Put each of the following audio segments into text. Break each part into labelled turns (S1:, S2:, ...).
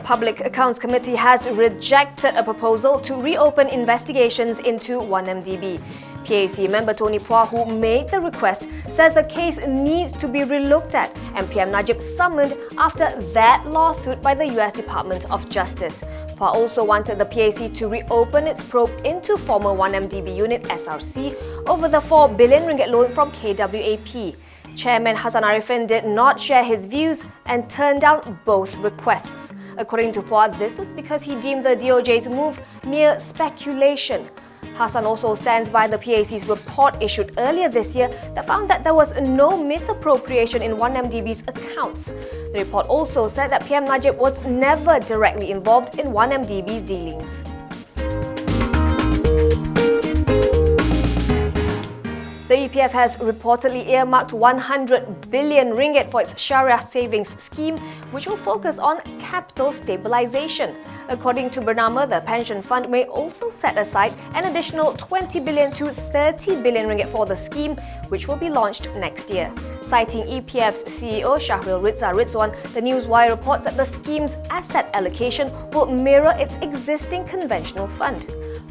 S1: Public Accounts Committee has rejected a proposal to reopen investigations into 1MDB. PAC member Tony Phua, who made the request, says the case needs to be relooked at and PM Najib summoned after that lawsuit by the US Department of Justice. Phua also wanted the PAC to reopen its probe into former 1MDB unit SRC over the 4 billion ringgit loan from KWAP. Chairman Hassan Arifin did not share his views and turned down both requests. According to Phua, this was because he deemed the DOJ's move mere speculation. Hassan also stands by the PAC's report issued earlier this year that found that there was no misappropriation in 1MDB's accounts. The report also said that PM Najib was never directly involved in 1MDB's dealings. The EPF has reportedly earmarked 100 billion ringgit for its Shara Savings Scheme, which will focus on capital stabilization. According to Bernama, the pension fund may also set aside an additional 20 billion to 30 billion ringgit for the scheme, which will be launched next year. Citing EPF's CEO Shahril Ridwan, the Newswire reports that the scheme's asset allocation will mirror its existing conventional fund.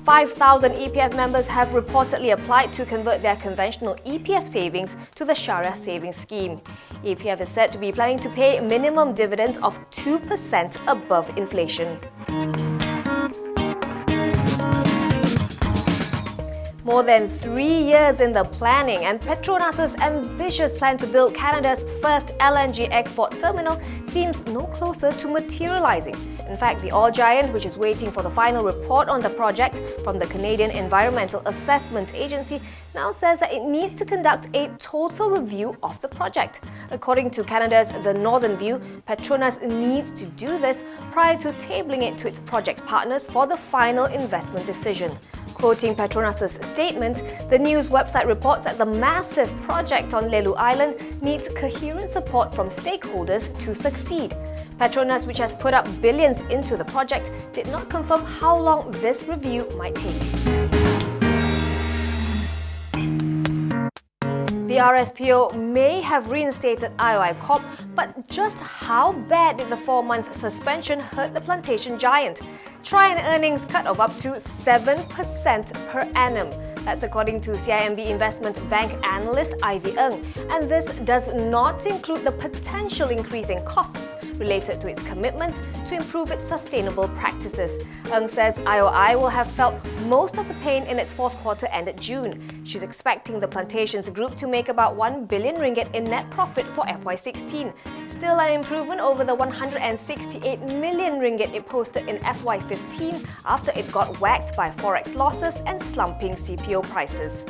S1: 5,000 EPF members have reportedly applied to convert their conventional EPF savings to the Shara Savings Scheme. EPF is said to be planning to pay minimum dividends of 2% above inflation. More than 3 years in the planning, and Petronas' ambitious plan to build Canada's first LNG export terminal seems no closer to materializing. In fact, the oil giant, which is waiting for the final report on the project from the Canadian Environmental Assessment Agency, now says that it needs to conduct a total review of the project. According to Canada's The Northern View, Petronas needs to do this prior to tabling it to its project partners for the final investment decision. Quoting Petronas' statement, the news website reports that the massive project on Lelu Island needs coherent support from stakeholders to succeed. Petronas, which has put up billions into the project, did not confirm how long this review might take. The RSPO may have reinstated IOI Corp, but just how bad did the 4-month suspension hurt the plantation giant? Try an earnings cut of up to 7% per annum. That's according to CIMB Investment Bank analyst Ivy Ng. And this does not include the potential increase in costs related to its commitments to improve its sustainable practices. Ng says IOI will have felt most of the pain in its fourth quarter ended June. She's expecting the Plantations Group to make about 1 billion ringgit in net profit for FY16. Still an improvement over the 168 million ringgit it posted in FY15 after it got whacked by forex losses and slumping CPO prices.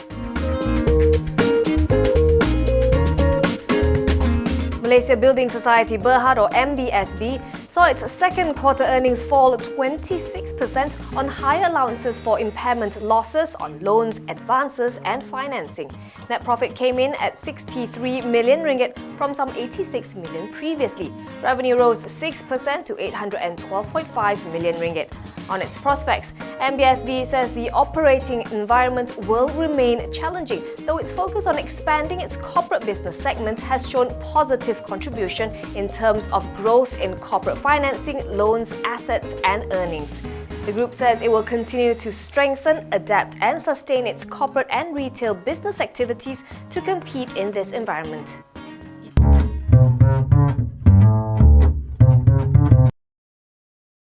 S1: Malaysia Building Society Berhad, or MBSB, saw its second quarter earnings fall 26% on higher allowances for impairment losses on loans, advances and financing. Net profit came in at 63 million ringgit from some 86 million previously. Revenue rose 6% to 812.5 million ringgit. On its prospects, MBSB says the operating environment will remain challenging, though its focus on expanding its corporate business segment has shown positive contribution in terms of growth in corporate financing, loans, assets and earnings. The group says it will continue to strengthen, adapt and sustain its corporate and retail business activities to compete in this environment.